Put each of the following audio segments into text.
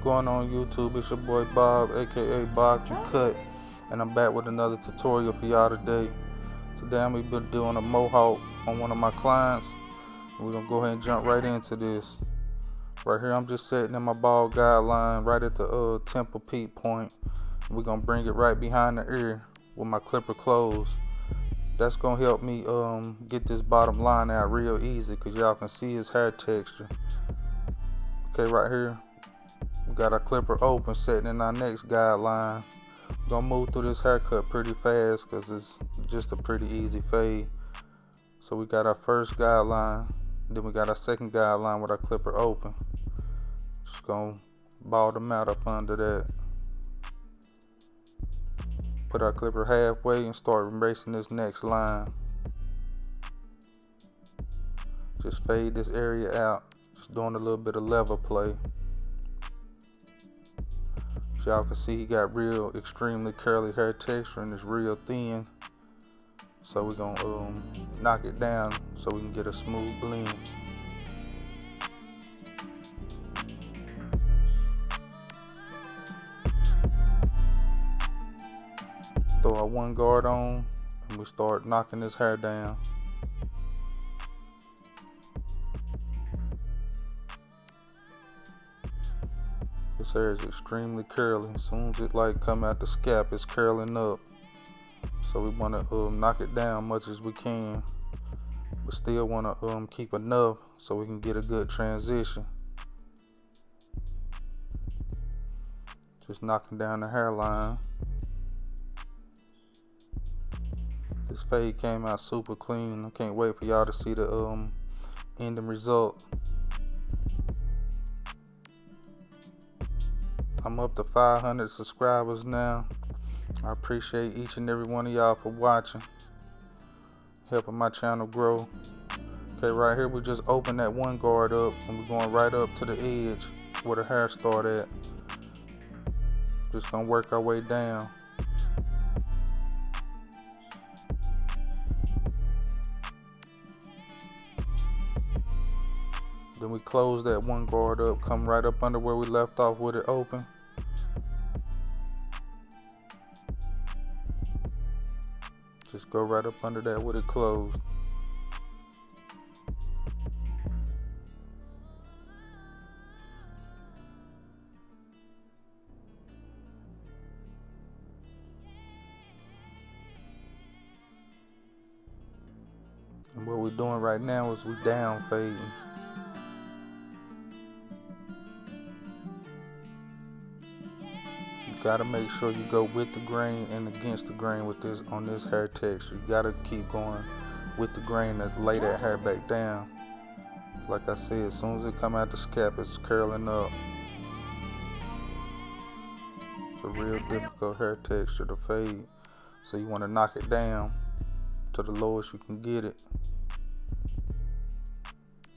going on YouTube? It's your boy Bob, aka Bob You Cut, and I'm back with another tutorial for y'all today. Today I'm gonna be doing a Mohawk on one of my clients. We're gonna go ahead and jump right into this. Right here I'm just setting in my ball guideline right at the temple peak point. We're gonna bring it right behind the ear with my clipper closed. That's gonna help me get this bottom line out real easy, cause y'all can see his hair texture. Okay, right here we got our clipper open, setting in our next guideline. Gonna move through this haircut pretty fast because it's just a pretty easy fade. So we got our first guideline, then we got our second guideline with our clipper open. Just gonna ball them out up under that. Put our clipper halfway and start erasing this next line. Just fade this area out. Just doing a little bit of level play. As y'all can see, he got real extremely curly hair texture and it's real thin. So we're gonna knock it down so we can get a smooth blend. Throw our one guard on and we start knocking this hair down. This hair is extremely curly. As soon as it come out the scalp, it's curling up. So we want to knock it down much as we can, but still want to keep enough so we can get a good transition. Just knocking down the hairline. This fade came out super clean. I can't wait for y'all to see the ending result. I'm up to 500 subscribers now. I appreciate each and every one of y'all for watching, helping my channel grow. Okay, right here we just open that one guard up and we're going right up to the edge where the hair start at. Just gonna work our way down. Then we close that one guard up, come right up under where we left off with it open. Just go right up under that with it closed. And what we're doing right now is we down fading. You gotta make sure you go with the grain and against the grain with this on this hair texture. You gotta keep going with the grain to lay that hair back down. Like I said, as soon as it come out the scalp, it's curling up. It's a real difficult hair texture to fade, so you want to knock it down to the lowest you can get it.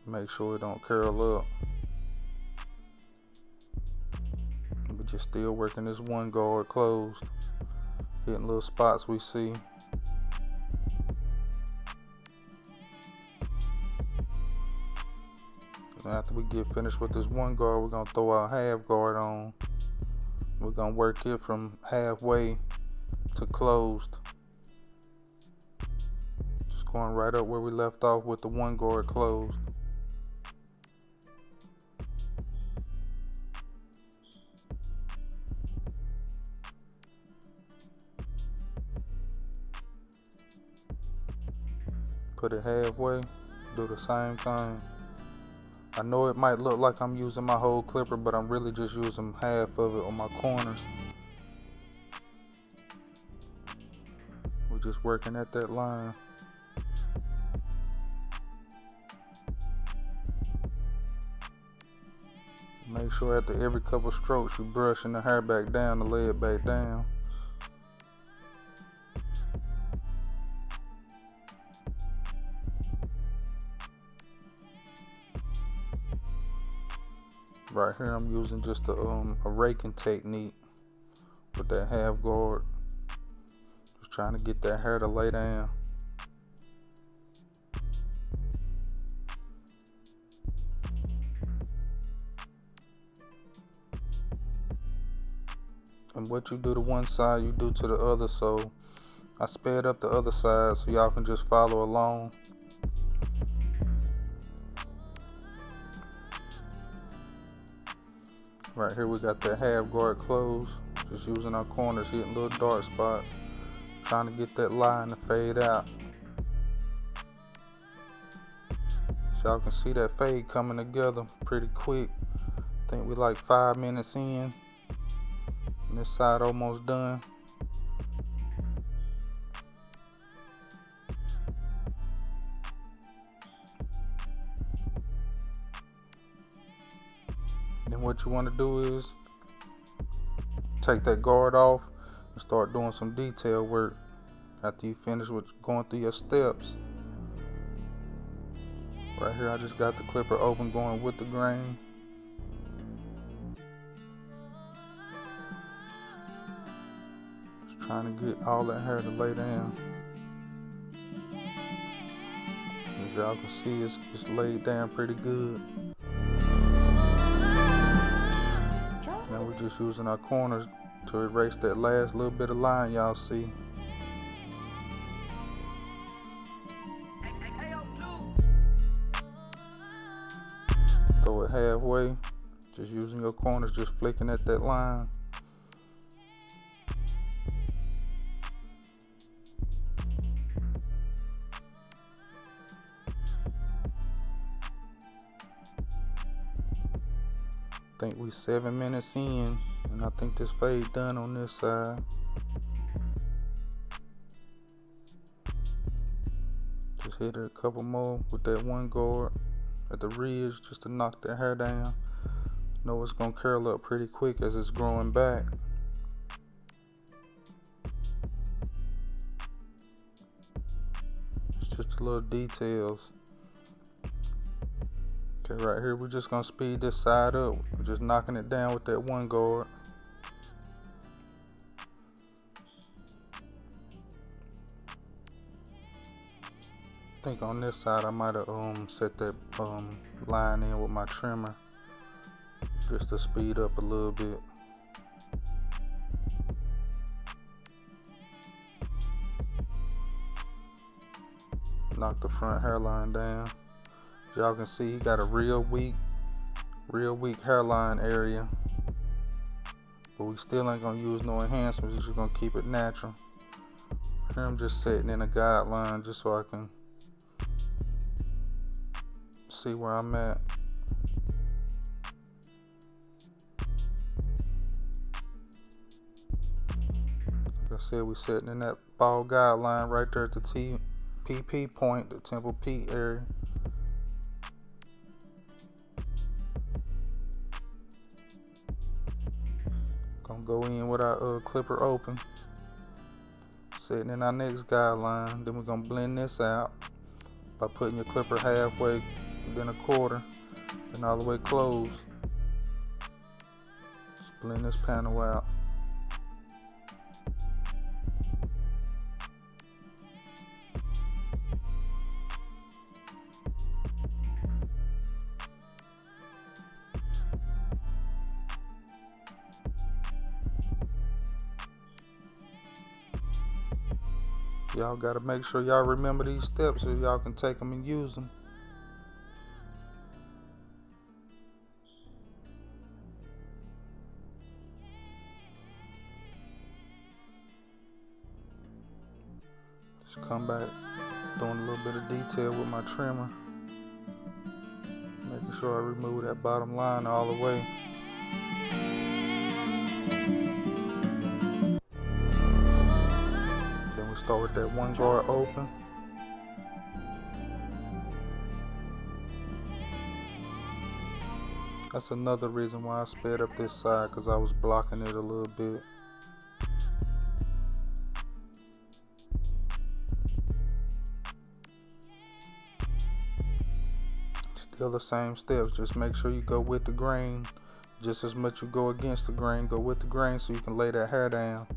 Make sure it don't curl up. But you're still working this one guard closed, hitting little spots we see. And after we get finished with this one guard, we're gonna throw our half guard on. We're gonna work it from halfway to closed. Just going right up where we left off with the one guard closed. Put it halfway, do the same thing. I know it might look like I'm using my whole clipper, but I'm really just using half of it on my corners. We're just working at that line. Make sure after every couple strokes you brushing the hair back down to lay it back down. Right here I'm using just a raking technique with that half guard. Just trying to get that hair to lay down. And what you do to one side, you do to the other. So I sped up the other side so y'all can just follow along. Right here we got that half guard closed. Just using our corners, hitting little dark spots. Trying to get that line to fade out. So y'all can see that fade coming together pretty quick. I think we like 5 minutes in. And this side almost done. Then what you want to do is take that guard off and start doing some detail work after you finish with going through your steps. Right here I just got the clipper open, going with the grain. Just trying to get all that hair to lay down. As y'all can see, it's laid down pretty good. Now we're just using our corners to erase that last little bit of line y'all see. Throw it halfway, just using your corners, just flicking at that line. I think we 7 minutes in, and I think this fade done on this side. Just hit it a couple more with that one guard at the ridge just to knock that hair down. Know it's gonna curl up pretty quick as it's growing back. It's just the little details. Okay, right here we're just gonna speed this side up. We're just knocking it down with that one guard. I think on this side I might have set that line in with my trimmer just to speed up a little bit. Knock the front hairline down. Y'all can see he got a real weak hairline area, but we still ain't gonna use no enhancements. We're just gonna keep it natural. Here I'm just setting in a guideline just so I can see where I'm at. Like I said, we setting in that ball guideline right there at the TPP point, the temple P area. Gonna go in with our clipper open, setting in our next guideline. Then we're gonna blend this out by putting your clipper halfway, then a quarter, then all the way closed. Just blend this panel out. Y'all gotta make sure y'all remember these steps so y'all can take them and use them. Just come back, doing a little bit of detail with my trimmer. Making sure I remove that bottom line all the way. Start with that one guard open. That's another reason why I sped up this side, because I was blocking it a little bit. Still the same steps, just make sure you go with the grain. Just as much you go against the grain, go with the grain so you can lay that hair down.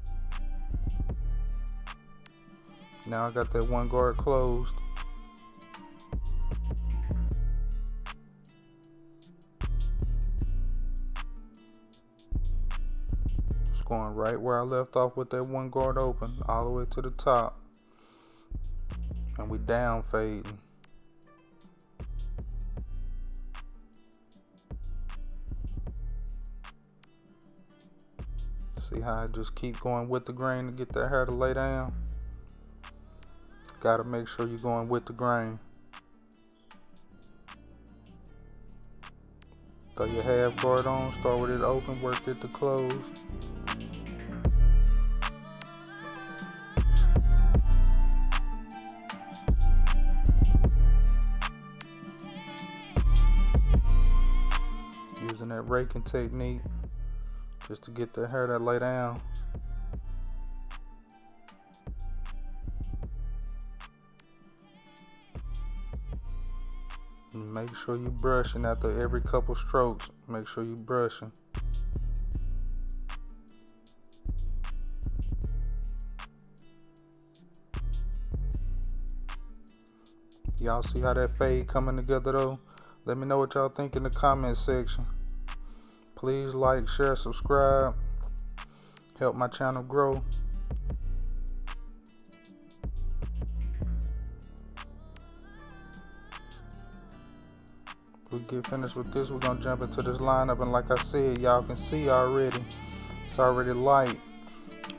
Now I got that one guard closed. Just going right where I left off with that one guard open, all the way to the top. And we down fading. See how I just keep going with the grain to get that hair to lay down? Gotta make sure you're going with the grain. Throw your half guard on, start with it open, work it to close. Using that raking technique just to get the hair to lay down. And make sure you brushing after every couple strokes. Make sure you brushing. Y'all see how that fade coming together though? Let me know what y'all think in the comment section. Please like, share, subscribe. Help my channel grow. We get finished with this, we're gonna jump into this lineup, and like I said, y'all can see already, it's already light,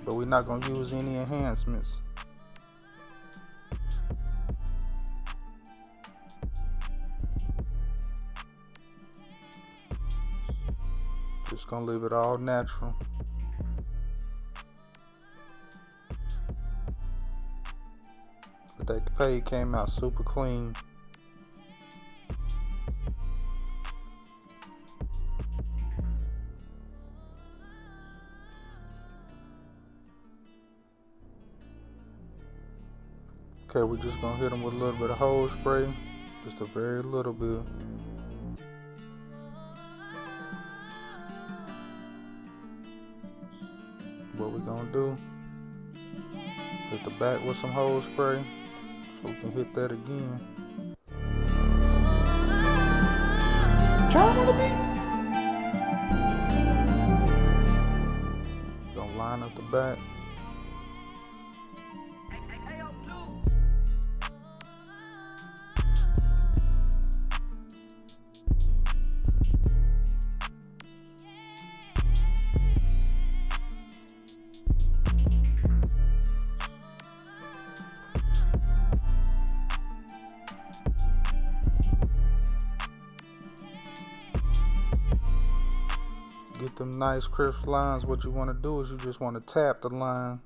but we're not gonna use any enhancements. Just gonna leave it all natural. But that fade came out super clean. Okay, we're just gonna hit them with a little bit of hose spray, just a very little bit. What we're gonna do, hit the back with some hose spray, so we can hit that again. Gonna line up the back. Get them nice crisp lines. What you want to do is you just want to tap the line.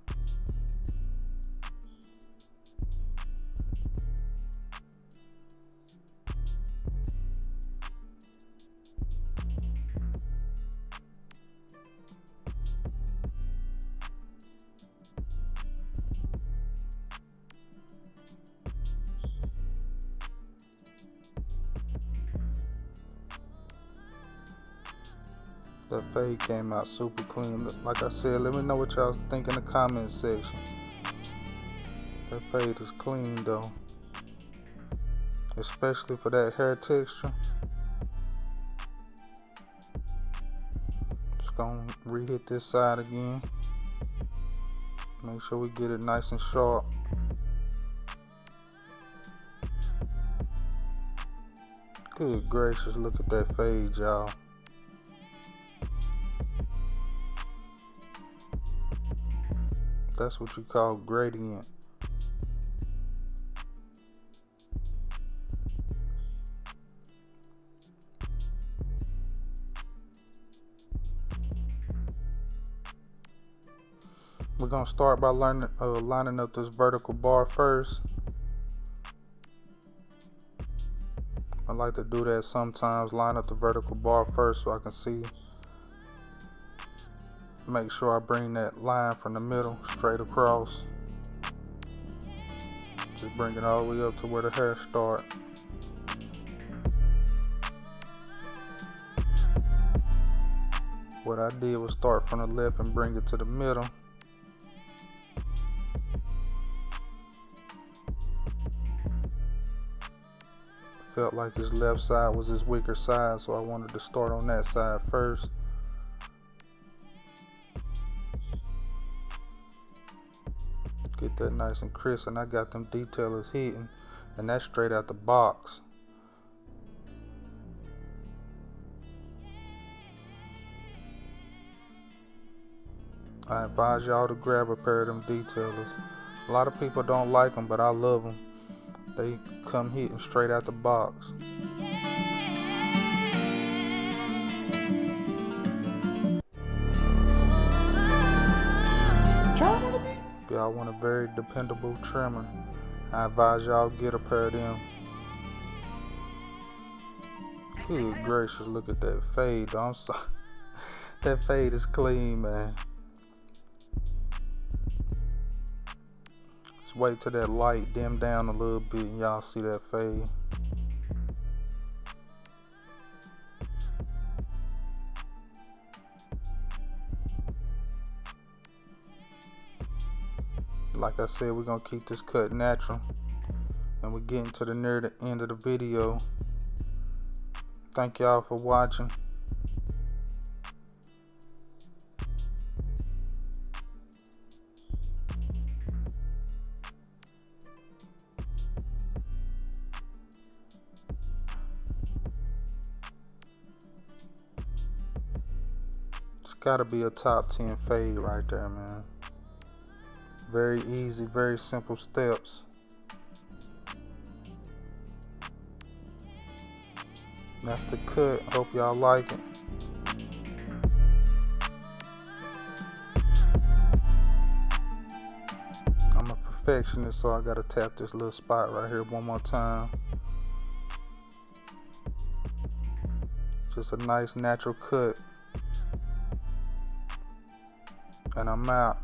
That fade came out super clean. Like I said, let me know what y'all think in the comment section. That fade is clean though, especially for that hair texture. Just gonna re-hit this side again. Make sure we get it nice and sharp. Good gracious, look at that fade, y'all. That's what you call gradient. We're gonna start by lining up this vertical bar first. I like to do that sometimes, line up the vertical bar first so I can see. Make sure I bring that line from the middle straight across. Just bring it all the way up to where the hair starts. What I did was start from the left and bring it to the middle. Felt like his left side was his weaker side, so I wanted to start on that side first. that nice and crisp, and I got them detailers hitting, and that's straight out the box. I advise y'all to grab a pair of them detailers. A lot of people don't like them, but I love them. They come hitting straight out the box. If y'all want a very dependable trimmer, I advise y'all get a pair of them. Good gracious, look at that fade. I'm sorry. That fade is clean, man. Just wait till that light dim down a little bit and y'all see that fade. Like I said, we're gonna keep this cut natural, and we're getting to the near the end of the video. Thank y'all for watching. It's gotta be a top 10 fade right there, man. Very easy, very simple steps. That's the cut. Hope y'all like it. I'm a perfectionist, so I gotta tap this little spot right here one more time. Just a nice natural cut. And I'm out.